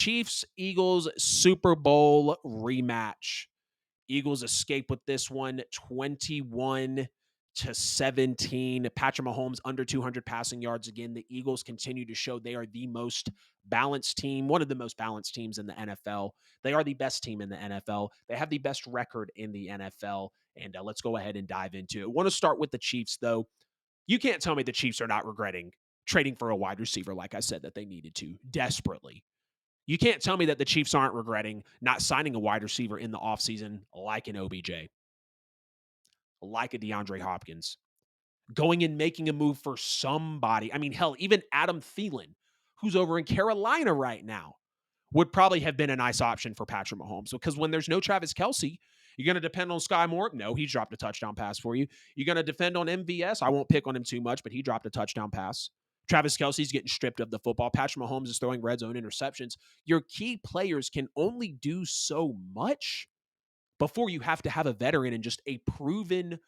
Chiefs Eagles Super Bowl rematch. Eagles escape with this one 21-17. Patrick Mahomes under 200 passing yards again. The Eagles continue to show they are the most balanced team, one of the most balanced teams in the NFL. They are the best team in the NFL. They have the best record in the NFL. And let's go ahead and dive into it. I want to start with the Chiefs, though. You can't tell me the Chiefs are not regretting trading for a wide receiver, like I said, that they needed to desperately. You can't tell me that the Chiefs aren't regretting not signing a wide receiver in the offseason like an OBJ, like a DeAndre Hopkins, going and making a move for somebody. I mean, hell, even Adam Thielen, who's over in Carolina right now, would probably have been a nice option for Patrick Mahomes because when there's no Travis Kelce, you're going to depend on Sky Moore? No, he dropped a touchdown pass for you. You're going to depend on MVS? I won't pick on him too much, but he dropped a touchdown pass. Travis Kelce's getting stripped of the football. Patrick Mahomes is throwing red zone interceptions. Your key players can only do so much before you have to have a veteran and just a proven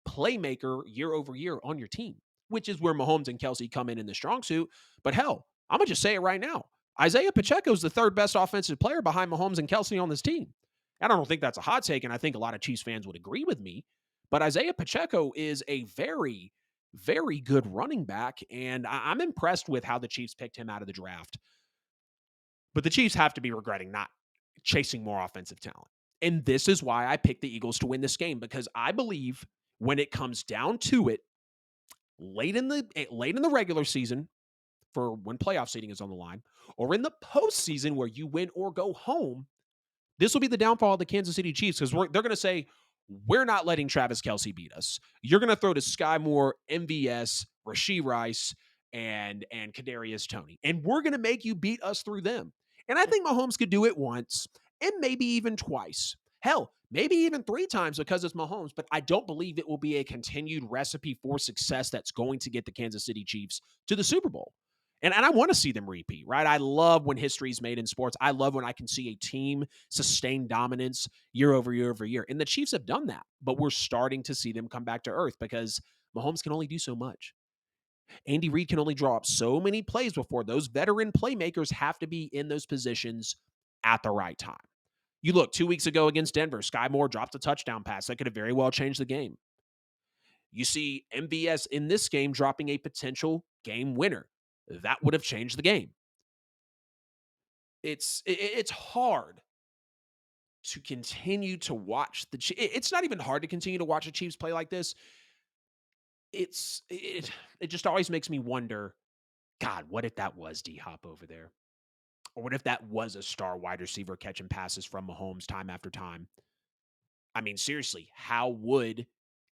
playmaker year over year on your team, which is where Mahomes and Kelce come in the strong suit. But hell, I'm going to just say it right now. Isaiah Pacheco is the third best offensive player behind Mahomes and Kelce on this team. And I don't think that's a hot take, and I think a lot of Chiefs fans would agree with me. But Isaiah Pacheco is a very, very good running back, and I'm impressed with how the Chiefs picked him out of the draft. But the Chiefs have to be regretting not chasing more offensive talent. And this is why I picked the Eagles to win this game, because I believe when it comes down to it, late in the regular season, for when playoff seeding is on the line, or in the postseason where you win or go home, this will be the downfall of the Kansas City Chiefs because they're going to say, we're not letting Travis Kelce beat us. You're going to throw to Sky Moore, MVS, Rashee Rice, and Kadarius Toney, and we're going to make you beat us through them. And I think Mahomes could do it once and maybe even twice. Hell, maybe even three times because it's Mahomes, but I don't believe it will be a continued recipe for success that's going to get the Kansas City Chiefs to the Super Bowl. And I want to see them repeat, right? I love when history is made in sports. I love when I can see a team sustain dominance year over year over year. And the Chiefs have done that, but we're starting to see them come back to earth because Mahomes can only do so much. Andy Reid can only draw up so many plays before those veteran playmakers have to be in those positions at the right time. You look 2 weeks ago against Denver, Sky Moore dropped a touchdown pass that could have very well changed the game. You see MVS in this game dropping a potential game winner. That would have changed the game. It's hard to continue to watch it's not even hard to continue to watch the Chiefs play like this. It just always makes me wonder, God, what if that was D Hop over there? Or what if that was a star wide receiver catching passes from Mahomes time after time? I mean, seriously, how would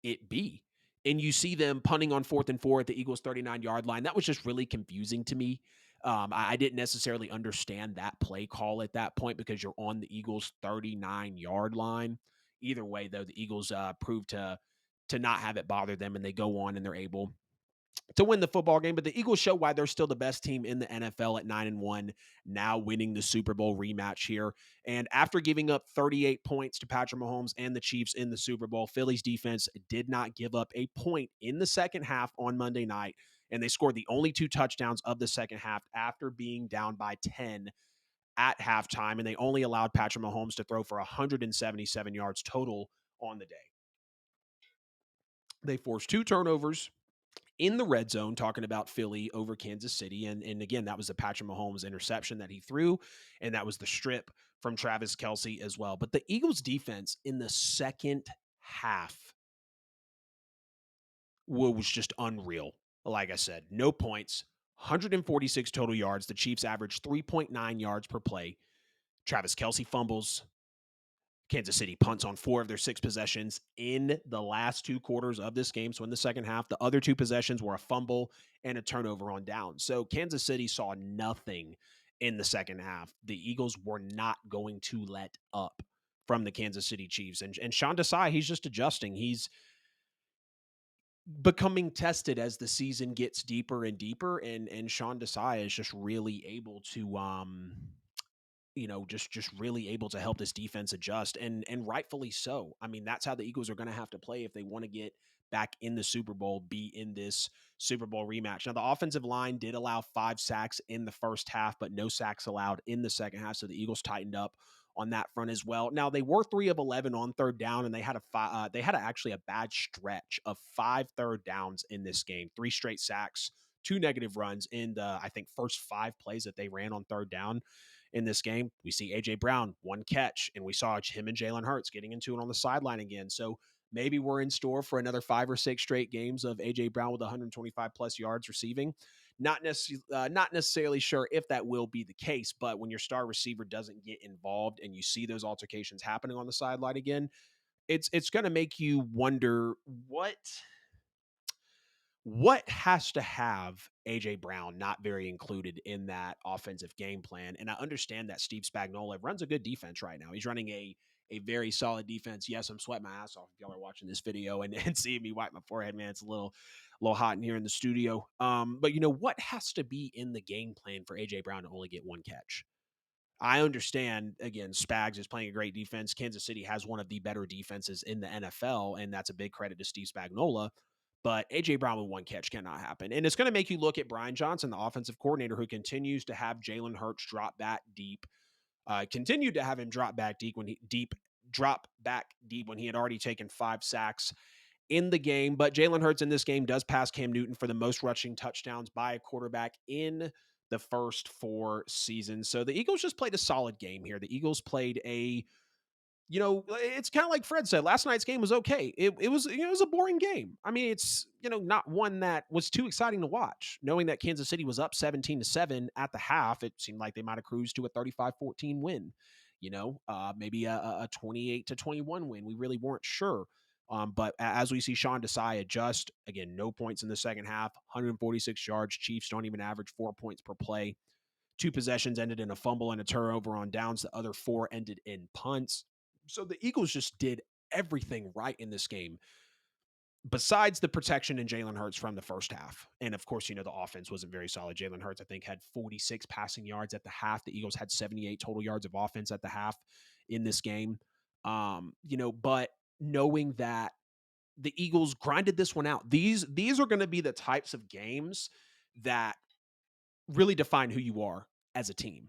it be? And you see them punting on 4th and 4 at the Eagles' 39-yard line. That was just really confusing to me. I didn't necessarily understand that play call at that point because you're on the Eagles' 39-yard line. Either way, though, the Eagles proved to not have it bother them, and they go on and they're able to win the football game. But the Eagles show why they're still the best team in the NFL at 9-1, now winning the Super Bowl rematch here. And after giving up 38 points to Patrick Mahomes and the Chiefs in the Super Bowl, Philly's defense did not give up a point in the second half on Monday night. And they scored the only two touchdowns of the second half after being down by 10 at halftime. And they only allowed Patrick Mahomes to throw for 177 yards total on the day. They forced two turnovers in the red zone, talking about Philly over Kansas City. And again, that was the Patrick Mahomes interception that he threw, and that was the strip from Travis Kelce as well. But the Eagles defense in the second half was just unreal. Like I said, no points, 146 total yards. The Chiefs averaged 3.9 yards per play. Travis Kelce fumbles. Kansas City punts on 4 of their 6 possessions in the last 2 quarters of this game. So in the second half, the other 2 possessions were a fumble and a turnover on down. So Kansas City saw nothing in the second half. The Eagles were not going to let up from the Kansas City Chiefs. And Sean Desai, he's just adjusting. He's becoming tested as the season gets deeper and deeper. And Sean Desai is just really able to just really able to help this defense adjust and rightfully so. I mean, that's how the Eagles are going to have to play if they want to get back in the Super Bowl be in this Super Bowl rematch. Now, the offensive line did allow 5 sacks in the first half, but no sacks allowed in the second half. So the Eagles tightened up on that front as well. Now they were 3 of 11 on third down, and they had actually a bad stretch of 5 third downs in this game, 3 straight sacks, 2 negative runs in the I think first 5 plays that they ran on third down in this game. We see AJ Brown 1 catch, and we saw him and Jalen Hurts getting into it on the sideline again. So maybe we're in store for another 5 or 6 straight games of AJ Brown with 125 plus yards receiving. Not necessarily sure if that will be the case, but when your star receiver doesn't get involved and you see those altercations happening on the sideline again, it's going to make you wonder what has to have AJ Brown not very included in that offensive game plan. And I understand that Steve Spagnuolo runs a good defense right now. He's running a very solid defense. Yes, I'm sweating my ass off if y'all are watching this video and seeing me wipe my forehead, man. It's a little hot in here in the studio. But what has to be in the game plan for AJ Brown to only get 1 catch? I understand, again, Spags is playing a great defense. Kansas City has one of the better defenses in the NFL, and that's a big credit to Steve Spagnuolo. But AJ Brown with 1 catch cannot happen. And it's going to make you look at Brian Johnson, the offensive coordinator, who continues to have Jalen Hurts drop back deep, continued to have him drop back deep when he had already taken 5 sacks in the game. But Jalen Hurts in this game does pass Cam Newton for the most rushing touchdowns by a quarterback in the first 4 seasons. So the Eagles just played a solid game here. The Eagles played it's kind of like Fred said. Last night's game was okay. It was a boring game. I mean, it's not one that was too exciting to watch. Knowing that Kansas City was up 17-7 at the half, it seemed like they might have cruised to a 35-14 win. Maybe a 28-21 win. We really weren't sure. But as we see Sean Desai adjust, again, no points in the second half, 146 yards. Chiefs don't even average 4 points per play. 2 possessions ended in a fumble and a turnover on downs. The other 4 ended in punts. So the Eagles just did everything right in this game, besides the protection in Jalen Hurts from the first half. And of course, the offense wasn't very solid. Jalen Hurts, I think, had 46 passing yards at the half. The Eagles had 78 total yards of offense at the half in this game. But knowing that the Eagles grinded this one out, these are going to be the types of games that really define who you are as a team.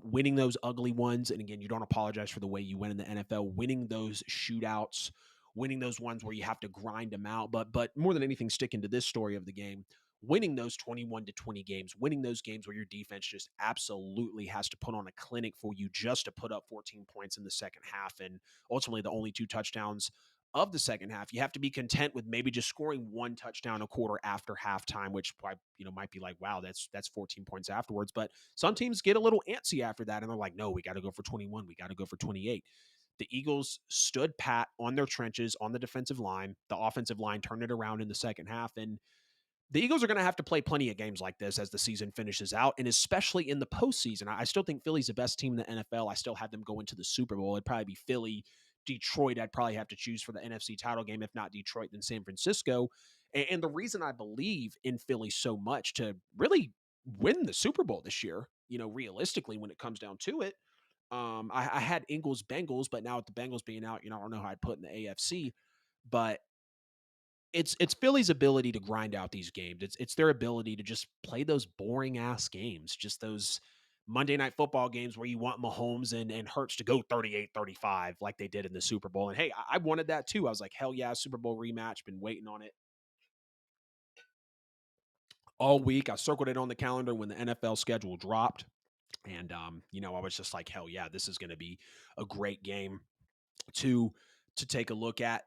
Winning those ugly ones, and again, you don't apologize for the way you win in the NFL. Winning those shootouts, winning those ones where you have to grind them out, but more than anything, sticking to this story of the game, winning those 21-20 games, winning those games where your defense just absolutely has to put on a clinic for you just to put up 14 points in the second half, and ultimately the only 2 touchdowns of the second half. You have to be content with maybe just scoring 1 touchdown a quarter after halftime, which might be like, wow, that's 14 points afterwards. But some teams get a little antsy after that, and they're like, no, we got to go for 21, we got to go for 28. The Eagles stood pat on their trenches on the defensive line. The offensive line turned it around in the second half, and the Eagles are going to have to play plenty of games like this as the season finishes out, and especially in the postseason. I still think Philly's the best team in the NFL. I still have them going to the Super Bowl. It'd probably be Philly, Detroit. I'd probably have to choose for the NFC title game. If not Detroit, then San Francisco. And the reason I believe in Philly so much to really win the Super Bowl this year, realistically, when it comes down to it, I had Eagles Bengals, but now with the Bengals being out, I don't know how I'd put in the AFC, but it's Philly's ability to grind out these games. It's their ability to just play those boring ass games, just those Monday Night Football games where you want Mahomes and Hurts to go 38-35 like they did in the Super Bowl. And hey, I wanted that too. I was like, hell yeah, Super Bowl rematch. Been waiting on it all week. I circled it on the calendar when the NFL schedule dropped. And I was just like, hell yeah, this is going to be a great game to take a look at.